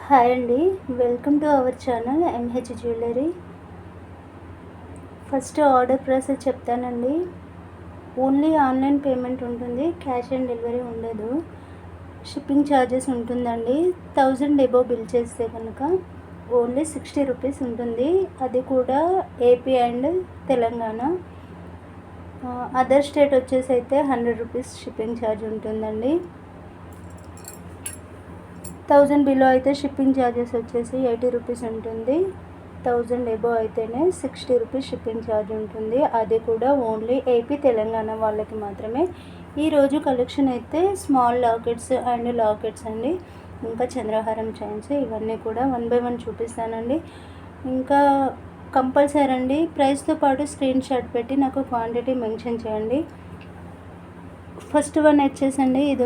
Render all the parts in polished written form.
Hi అండి, welcome to our channel MH jewellery. First order process చెప్తానండి. Only online payment ఉంటుంది, cash on delivery ఉండదు. Shipping charges ఉంటుందండి. 1000 above bill చేస్తే కనుక ఓన్లీ 60 రూపీస్ ఉంటుంది. అది కూడా AP and Telangana. Other state వచ్చేసి అయితే 100 రూపీస్ షిప్పింగ్ ఛార్జ్ ఉంటుందండి. 1000 బిలో అయితే షిప్పింగ్ ఛార్జెస్ వచ్చేసి 80 రూపీస్ ఉంటుంది. 1000 ఎబోవ్ అయితేనే 60 రూపీస్ షిప్పింగ్ ఛార్జ్ ఉంటుంది. అది కూడా ఓన్లీ ఏపీ తెలంగాణ వాళ్ళకి మాత్రమే. ఈరోజు కలెక్షన్ అయితే స్మాల్ లాకెట్స్ అండ్ లాకెట్స్ అండి, ఇంకా చంద్రహారం చైన్స్, ఇవన్నీ కూడా 1 బై 1 చూపిస్తానండి. ఇంకా కంపల్సరీ అండి, ప్రైస్తో పాటు స్క్రీన్ షాట్ పెట్టి నాకు క్వాంటిటీ మెన్షన్ చేయండి. ఫస్ట్ వన్ వచ్చేసండి, ఇది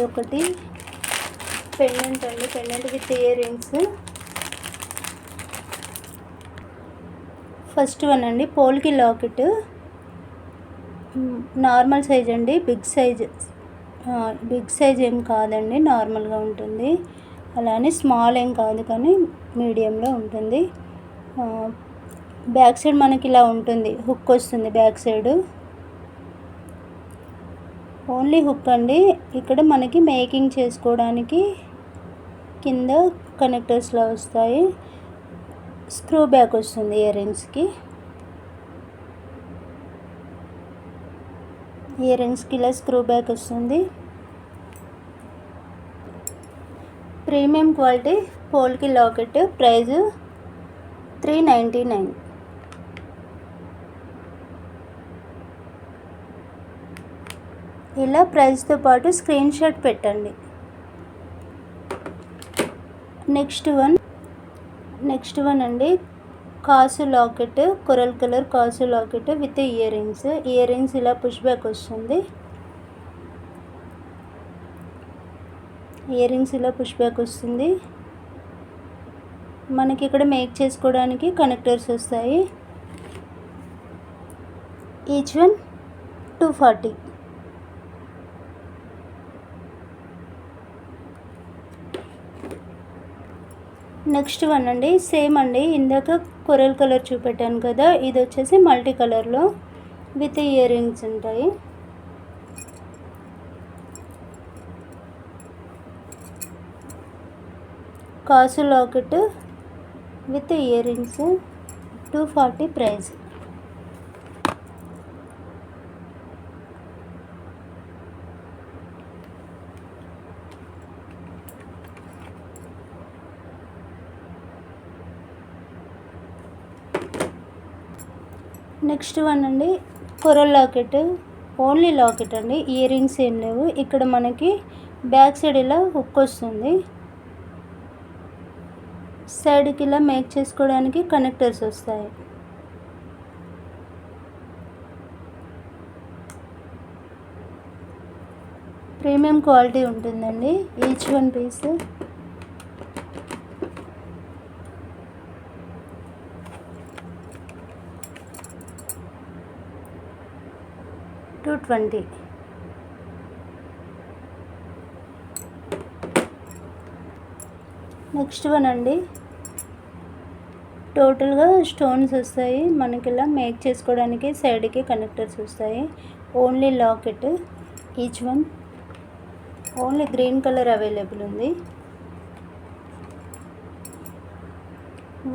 ఒకటి పెండెంట్ అండి, pendant with ear rings. First one అండి పోల్కి లాకెట్, నార్మల్ సైజ్ అండి, బిగ్ సైజ్ ఏం కాదండి, నార్మల్గా ఉంటుంది. అలానే స్మాల్ ఏం కాదు కానీ మీడియంలో ఉంటుంది. బ్యాక్ సైడ్ మనకి ఇలా ఉంటుంది, హుక్ వస్తుంది బ్యాక్ సైడ్, ఓన్లీ హుక్ అండి. ఇక్కడ మనకి మేకింగ్ చేసుకోవడానికి కింద కనెక్టర్స్లా వస్తాయి. స్క్రూ బ్యాక్ వస్తుంది ఇయర్ రింగ్స్కి. ఇలా స్క్రూ బ్యాక్ వస్తుంది. Premium quality polki locket, price 399. ఇలా ప్రైస్తో పాటు స్క్రీన్ షాట్ పెట్టండి. నెక్స్ట్ వన్ అండి కాసు లాకెట్, కొరల్ కలర్ కాసు లాకెట్ విత్ ఇయర్ రింగ్స్. ఇలా పుష్ బ్యాక్ వస్తుంది. మనకి ఇక్కడ మేక్ చేసుకోవడానికి కనెక్టర్స్ వస్తాయి. Each one 240. నెక్స్ట్ వన్ అండి, సేమ్ అండి, ఇందాక కొరల్ కలర్ చూపెట్టాను కదా, ఇది వచ్చేసి మల్టీ కలర్లో విత్ ఇయర్ రింగ్స్ ఉంటాయి. కాసు locket with earrings 240 price. Next one అండి కొరల్ లాకెట్, ఓన్లీ లాకెట్ అండి, ఇయర్ రింగ్స్ ఏం లేవు. ఇక్కడ మనకి బ్యాక్ సైడ్ ఇలా హుక్ వస్తుంది. సైడ్కి ఇలా మేక్ చేసుకోవడానికి కనెక్టర్స్ వస్తాయి. ప్రీమియం క్వాలిటీ ఉంటుందండి. Each one piece 220. Next one అండి, టోటల్గా స్టోన్స్ వస్తాయి. మనకి ఇలా మేక్ చేసుకోవడానికి సైడ్కి కనెక్టర్స్ వస్తాయి. Only locket, each one only green colour available ఉంది.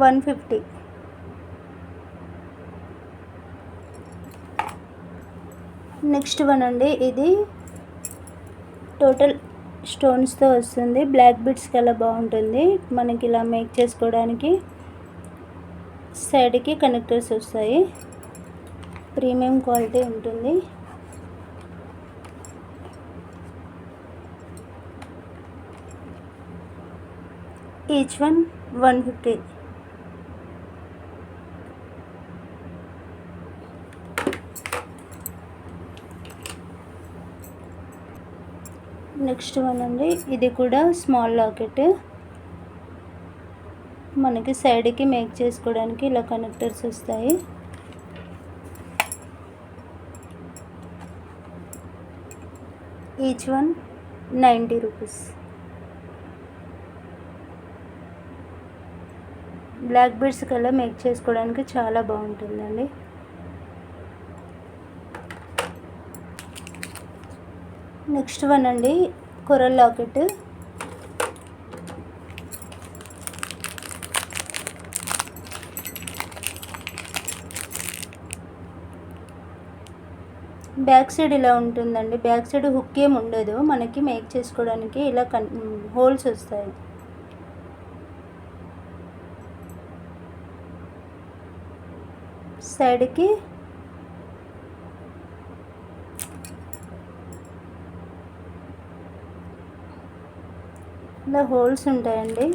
150. నెక్స్ట్ వన్ అండి, ఇది టోటల్ స్టోన్స్తో వస్తుంది. బ్లాక్ బిట్స్ కలా బాగుంటుంది. మనకి ఇలా మేక్ చేసుకోవడానికి సైడ్కి కనెక్టర్స్ వస్తాయి. ప్రీమియం క్వాలిటీ ఉంటుంది. Each one 150. నెక్స్ట్ వన్ అండి, ఇది కూడా స్మాల్ లాకెట్. మనకి సైడ్కి మేక్ చేసుకోవడానికి ఇలా కనెక్టర్స్ వస్తాయి. Each one 90 rupees. Black beads కల్లా మేక్ చేసుకోవడానికి చాలా బాగుంటుందండి. నెక్స్ట్ వన్ అండి, కొరల్ లాకెట్. బ్యాక్ సైడ్ ఇలా ఉంటుందండి. బ్యాక్ సైడ్ హుక్ ఏం ఉండదు, మనకి మేక్ చేసుకోవడానికి ఇలా హోల్స్ వస్తాయి. సైడ్కి ఇలా హోల్స్ ఉంటాయండి.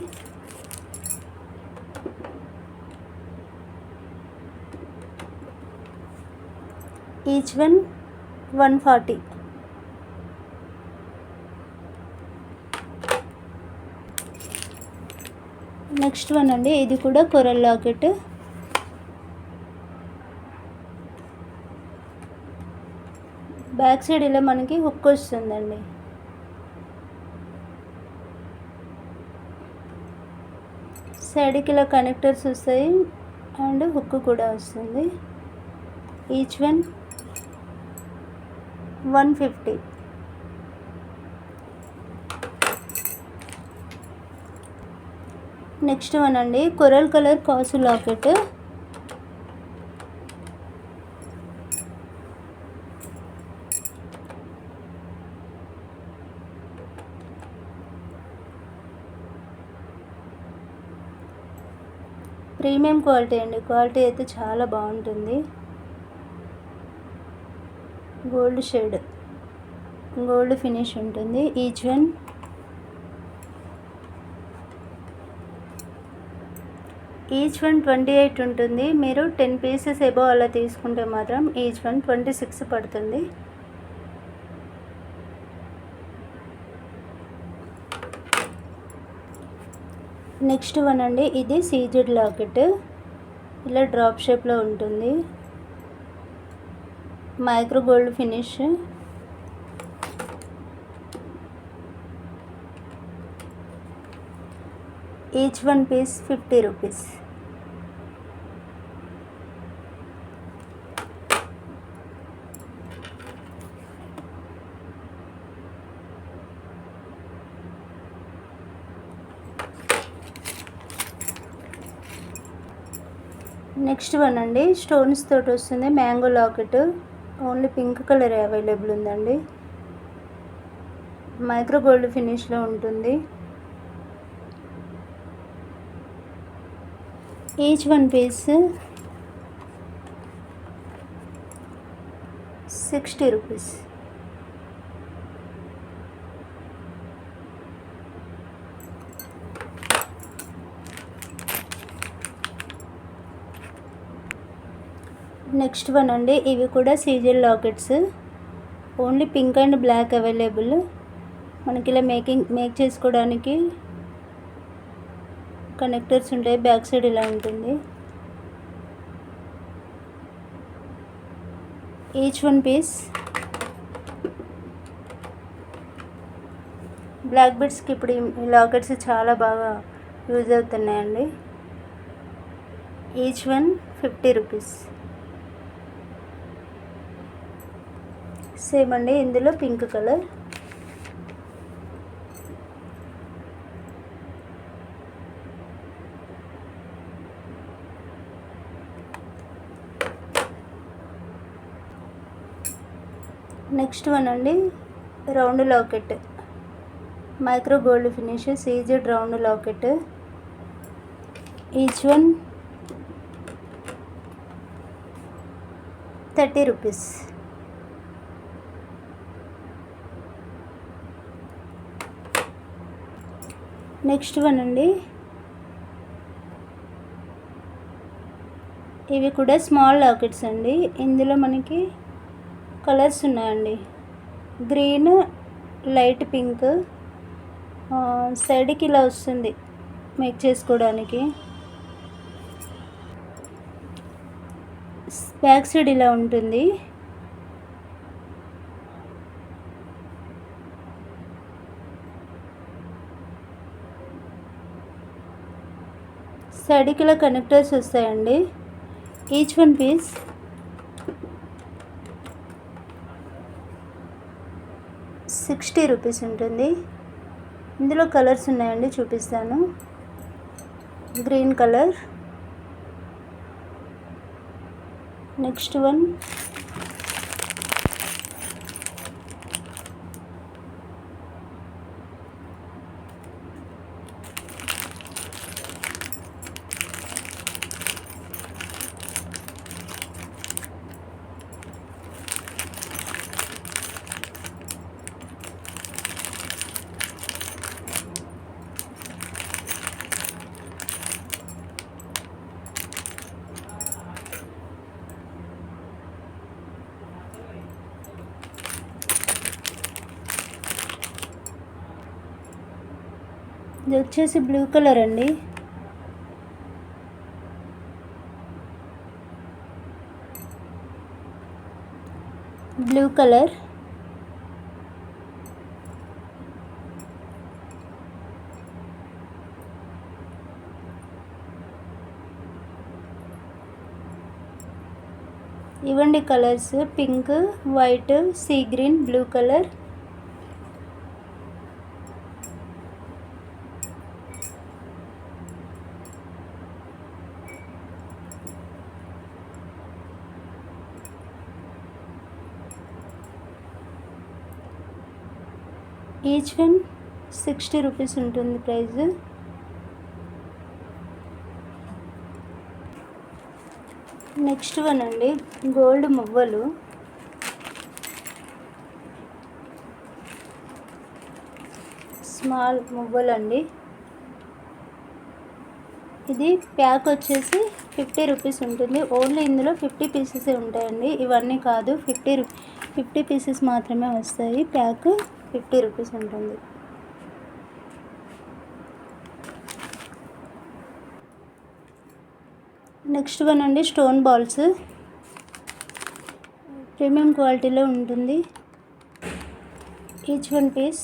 Each one 140. నెక్స్ట్ వన్ అండి, ఇది కూడా కొరల్ లాకెట్. బ్యాక్ సైడ్ ఇలా మనకి హుక్ వస్తుందండి. సైడ్కి ఇలా కనెక్టర్స్ వస్తాయి అండ్ హుక్ కూడా వస్తుంది. Each one 150. నెక్స్ట్ వన్ అండి, కొరల్ కలర్ కాసు లాకెట్. ప్రీమియం క్వాలిటీ అండి, క్వాలిటీ అయితే చాలా బాగుంటుంది. గోల్డ్ షేడ్, గోల్డ్ ఫినిష్ ఉంటుంది. ఈచ్ వన్ 28 ఉంటుంది. మీరు 10 పీసెస్ ఎబో అలా తీసుకుంటే మాత్రం ఈచ్ వన్ 26 పడుతుంది. నెక్స్ట్ వన్ అండి, ఇది సీజెడ్ లాకెట్. ఇలా డ్రాప్ షేప్లో ఉంటుంది. Micro gold finish. Each one piece 50 rupees. Next one అండి, స్టోన్స్ తోటి వస్తుంది. Mango locket. Only pink colour available ఉందండి. మైక్రో గోల్డ్ ఫినిష్లో ఉంటుంది. Each one piece 60 rupees. Next one అండి, ఇవి కూడా CZ lockets. Only pink and black available. మనకి ఇలా మేక్ చేసుకోవడానికి కనెక్టర్స్ ఉంటాయి. బ్యాక్ సైడ్ ఇలా ఉంటుంది. Each one piece. బ్లాక్ బీడ్స్కి ఇప్పుడు ఈ లాకెట్స్ చాలా బాగా యూజ్ అవుతున్నాయండి. Each one 50 rupees. సేమ్ అండి, ఇందులో పింక్ కలర్. నెక్స్ట్ వన్ అండి, round locket. Micro gold finish CZ round locket. Each one 30 rupees. Next one అండి, ఇవి కూడా స్మాల్ లాకెట్స్ అండి. ఇందులో మనకి కలర్స్ ఉన్నాయండి. Green, light pink. సైడ్కి ఇలా వస్తుంది మేక్ చేసుకోవడానికి. బ్యాక్ సైడ్ ఇలా ఉంటుంది. సైడ్కి ఇలా కనెక్టర్స్ వస్తాయండి. ఈచ్ వన్ పీస్ 60 రూపీస్ ఉంటుంది. ఇందులో కలర్స్ ఉన్నాయండి, చూపిస్తాను. గ్రీన్ కలర్, నెక్స్ట్ వన్ ఇది వచ్చేసి బ్లూ కలర్ అండి. బ్లూ కలర్, ఇవ్వండి colours. Pink, white, sea green, blue colour. Each one 60 rupees ఉంటుంది ప్రైస్. నెక్స్ట్ వన్ అండి, గోల్డ్ మువ్వలు. స్మాల్ మువ్వలు అండి. ఇది ప్యాక్ వచ్చేసి 50 రూపీస్ ఉంటుంది. ఓన్లీ ఇందులో 50 పీసెస్ ఉంటాయండి, ఇవన్నీ కాదు. 50 పీసెస్ మాత్రమే వస్తాయి. ప్యాక్ 50 రూపీస్ ఉంటుంది. నెక్స్ట్ వన్ అండి, స్టోన్ బాల్స్. ప్రీమియం క్వాలిటీలో ఉంటుంది. Each one piece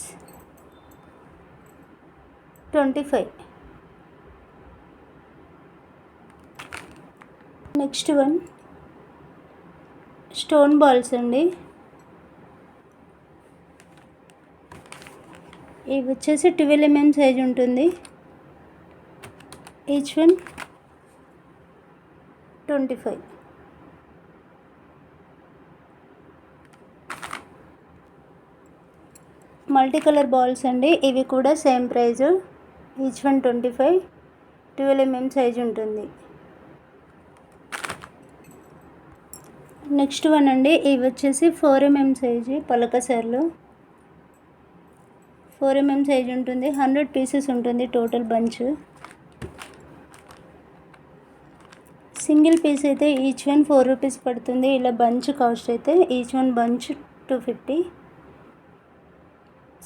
25. Next one stone balls అండి. ఇవి వచ్చేసి 12 mm సైజ్ ఉంటుంది. Each one 25. Multi colour balls అండి. ఇవి కూడా same price. Each one 25. 12 mm size ఉంటుంది. నెక్స్ట్ వన్ అండి, ఇవి వచ్చేసి 4 mm సైజు పలకసార్లు. 4 mm సైజ్ ఉంటుంది. 100 పీసెస్ ఉంటుంది టోటల్ బంచ్. సింగిల్ పీస్ అయితే ఈచ్ వన్ 4 రూపీస్ పడుతుంది. ఇలా బంచ్ కాస్ట్ అయితే each one bunch 250.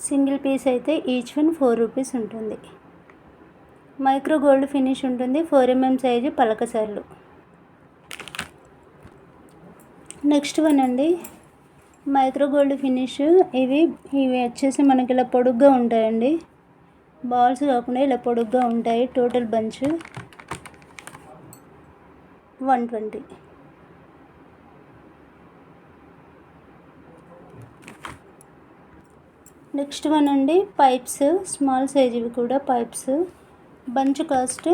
Single piece అయితే ఈచ్ వన్ 4 రూపీస్ ఉంటుంది. మైక్రో గోల్డ్ ఫినిష్ ఉంటుంది. 4 mm సైజు పలకసార్లు. నెక్స్ట్ వన్ అండి, మైక్రో గోల్డ్ ఫినిష్. ఇవి వచ్చేసి మనకి ఇలా పొడుగ్గా ఉంటాయండి. బాల్స్ కాకుండా ఇలా పొడుగ్గా ఉంటాయి. Total bunch 120. నెక్స్ట్ వన్ అండి, పైప్స్. స్మాల్ సైజ్ ఇవి కూడా pipes. Bunch cost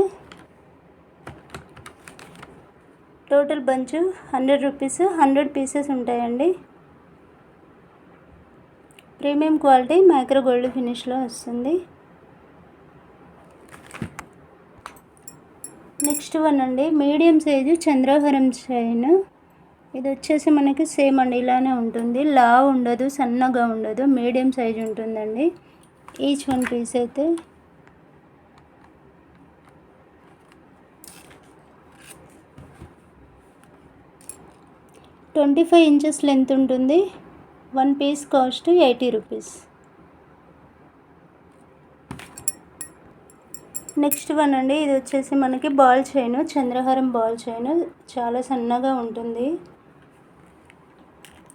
total bunch 100 rupees. 100 pieces ఉంటాయండి. ప్రీమియం క్వాలిటీ మైక్రో గోల్డ్ ఫినిష్లో వస్తుంది. నెక్స్ట్ వన్ అండి, మీడియం సైజు చంద్రహారం చైన్. ఇది వచ్చేసి మనకి సేమ్ అండి, ఇలానే ఉంటుంది. లావు ఉండదు, సన్నగా ఉండదు, మీడియం సైజు ఉంటుందండి. ఈచ్ వన్ పీస్ అయితే 25 ఇంచెస్ లెంత్ ఉంటుంది. 1 piece cost 80 rupees. Next one అండి, ఇది వచ్చేసి మనకి బాల్ చైన్, చంద్రహారం బాల్ చైన్. చాలా సన్నగా ఉంటుంది,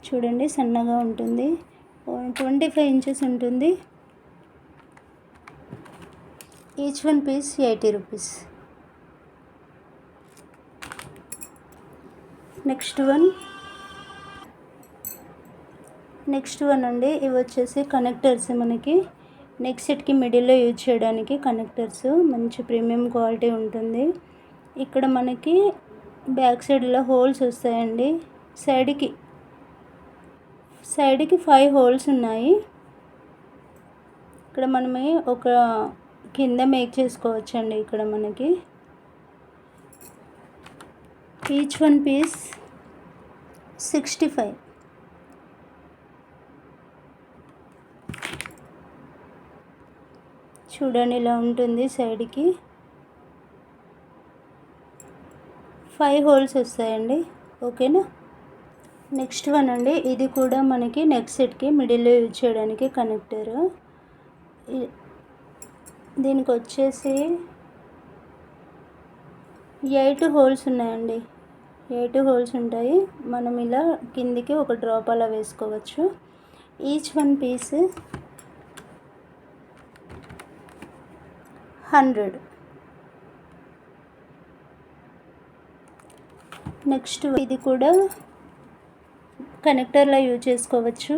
చూడండి సన్నగా ఉంటుంది. 25 ఇంచెస్ ఉంటుంది. Each one piece 80 rupees. Next one అండి, ఇవి వచ్చేసి కనెక్టర్స్. మనకి నెక్ సెట్కి మిడిల్లో యూజ్ చేయడానికి కనెక్టర్స్. మంచి ప్రీమియం క్వాలిటీ ఉంటుంది. ఇక్కడ మనకి బ్యాక్ సైడ్లో హోల్స్ వస్తాయండి. సైడ్కి 5 హోల్స్ ఉన్నాయి. ఇక్కడ మనమే ఒక కింద మేక్ చేసుకోవచ్చండి. ఇక్కడ మనకి ఈచ్ వన్ పీస్ 65. చూడండి ఇలా ఉంటుంది. సైడ్కి 5 హోల్స్ వస్తాయండి. ఓకేనా. నెక్స్ట్ వన్ అండి, ఇది కూడా మనకి నెక్ సెట్కి మిడిల్లో యూజ్ చేయడానికి కనెక్టర్. దీనికి వచ్చేసి 8 హోల్స్ ఉన్నాయండి. 8 హోల్స్ ఉంటాయి. మనం ఇలా కిందికి ఒక డ్రాప్ అలా వేసుకోవచ్చు. Each one piece 100. నెక్స్ట్ ఇది కూడా కనెక్టర్లా యూజ్ చేసుకోవచ్చు.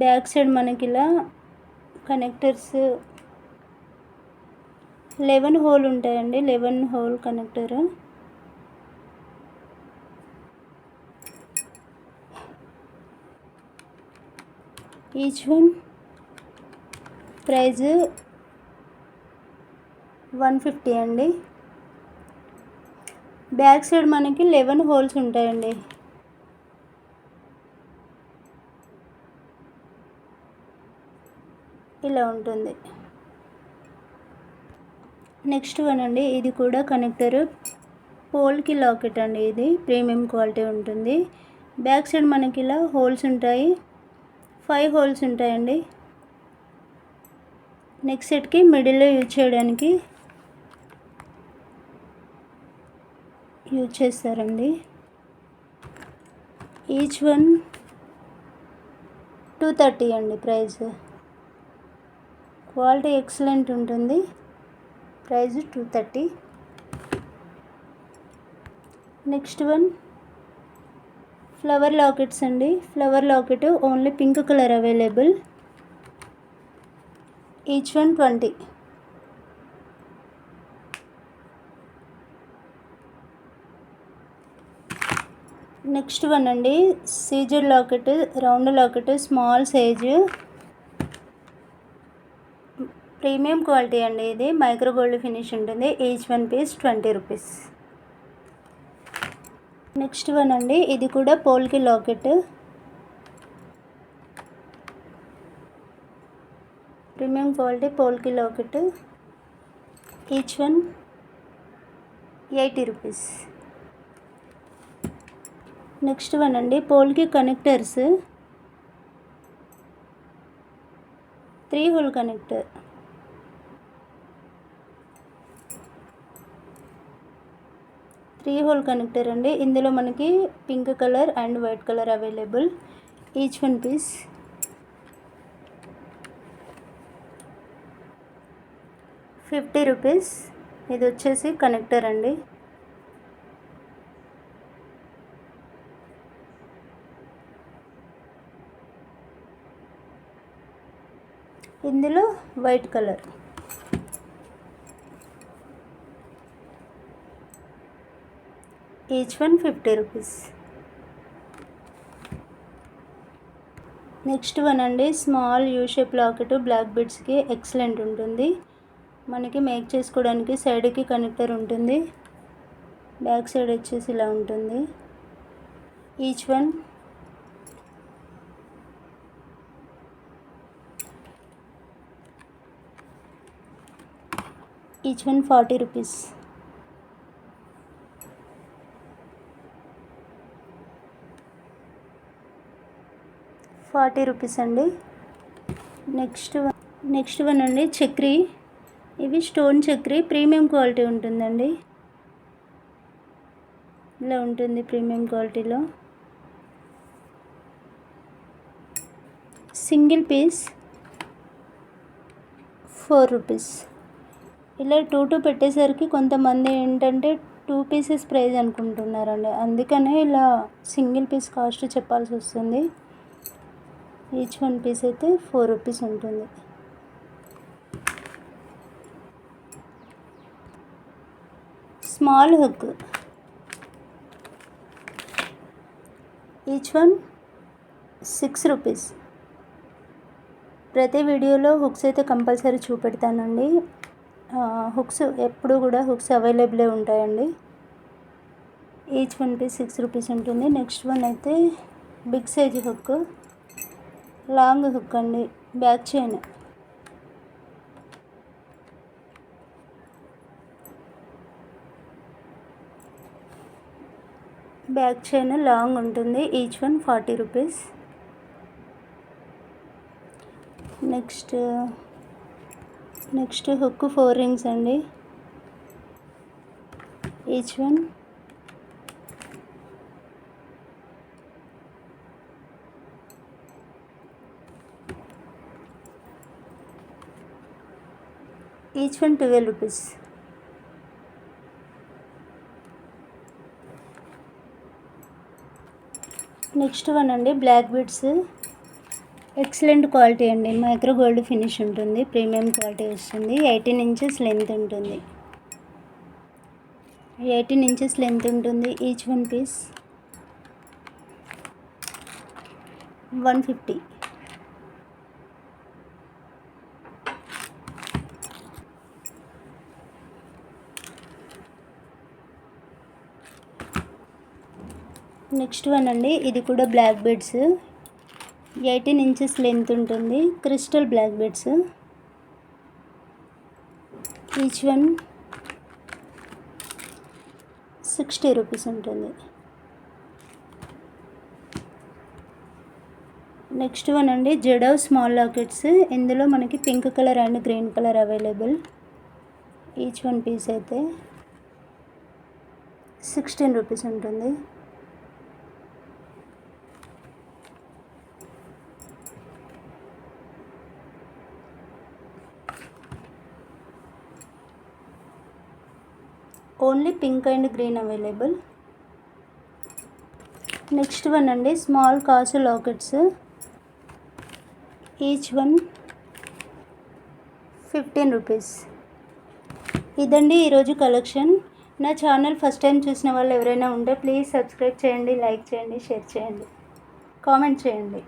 బ్యాక్ సైడ్ మనకి ఇలా కనెక్టర్స్ 11 హోల్ ఉంటాయండి. 11 hole connector. Each one price 150 అండి. బ్యాక్ సైడ్ మనకి 11 హోల్స్ ఉంటాయండి. ఇలా ఉంటుంది. నెక్స్ట్ వన్ అండి, ఇది కూడా కనెక్టర్. పోల్కి లాకెట్ అండి. ఇది ప్రీమియం క్వాలిటీ ఉంటుంది. బ్యాక్ సైడ్ మనకి ఇలా హోల్స్ ఉంటాయి. 5 హోల్స్ ఉంటాయండి. నెక్ సెట్కి మిడిల్లో యూజ్ చేయడానికి యూజ్ చేస్తారండి. ఈచ్ వన్ 230 అండి ప్రైస్. క్వాలిటీ ఎక్సలెంట్ ఉంటుంది. Price 230. Next one flower lockets అండి. Flower locket only pink colour available. Each one 20. Next one అండి, సీజర్ locket, round locket, small size, premium quality అండి. ఇది మైక్రో గోల్డ్ ఫినిష్ ఉంటుంది. Each one piece 20 rupees. Next one అండి, ఇది కూడా polki locket. Premium quality polki locket. Each one 80 rupees. Next one అండి, polki connectors. 3 hole connector. Connector అండి. ఇందులో మనకి pink colour and white colour available. Each one piece 50 rupees. ఇది వచ్చేసి కనెక్టర్ అండి. ఇందులో white colour. Each one 50 rupees. Next one అండి, small U shape locket black బీడ్స్కి ఎక్సలెంట్ ఉంటుంది. మనకి మేక్ చేసుకోవడానికి సైడ్కి కనెక్టర్ ఉంటుంది. బ్యాక్ సైడ్ వచ్చేసి ఇలా ఉంటుంది. Each one 40 rupees. 40 రూపీస్ అండి. నెక్స్ట్ వన్ అండి, చక్రీ. ఇవి స్టోన్ చక్రీ, ప్రీమియం క్వాలిటీ ఉంటుందండి. ఇలా ఉంటుంది ప్రీమియం క్వాలిటీలో. Single piece 4 rupees. ఇలా 2 పెట్టేసరికి కొంతమంది ఏంటంటే 2 పీసెస్ ప్రైస్ అనుకుంటున్నారండి, అందుకనే ఇలా సింగిల్ పీస్ కాస్ట్ చెప్పాల్సి వస్తుంది. ఈచ్ 1 పీస్ అయితే 4 రూపీస్ ఉంటుంది. Small hook each 1 6 rupees. ప్రతి వీడియోలో హుక్స్ అయితే కంపల్సరీ చూపెడతానండి. హుక్స్ ఎప్పుడు కూడా హుక్స్ అవైలబులే ఉంటాయండి. ఈచ్ 1 పీస్ 6 రూపీస్ ఉంటుంది. నెక్స్ట్ వన్ అయితే big size hook, long hook అండి, back chain. Back chain long ఉంటుంది. Each 1 40 rupees. Next hook 4 rings అండి. Each 1 12 rupees. నెక్స్ట్ వన్ అండి బ్లాక్ బీడ్స్, ఎక్సలెంట్ క్వాలిటీ అండి, మైక్రో గోల్డ్ ఫినిష్ ఉంటుంది, premium quality వస్తుంది. 18 inches length ఉంటుంది. 18 inches length ఉంటుంది. Each 1 piece 150. Next one అండి, ఇది కూడా బ్లాక్ బీడ్స్, 18 ఇంచెస్ లెంత్ ఉంటుంది, crystal black beads. Each 1 60 rupees ఉంటుంది. నెక్స్ట్ వన్ అండి జడవ్ స్మాల్ లాకెట్స్, ఇందులో మనకి pink colour and green colour available. Each 1 piece అయితే 16 రూపీస్ ఉంటుంది. Only pink and green available. Next one అండి స్మాల్ కాసు లాకెట్స్, ఈచ్ 1 15 రూపీస్. ఇదండి ఈరోజు కలెక్షన్. నా ఛానల్ ఫస్ట్ టైం చూసిన వాళ్ళు ఎవరైనా ఉంటే ప్లీజ్ సబ్స్క్రైబ్ చేయండి, లైక్ చేయండి, షేర్ చేయండి, కామెంట్ చేయండి.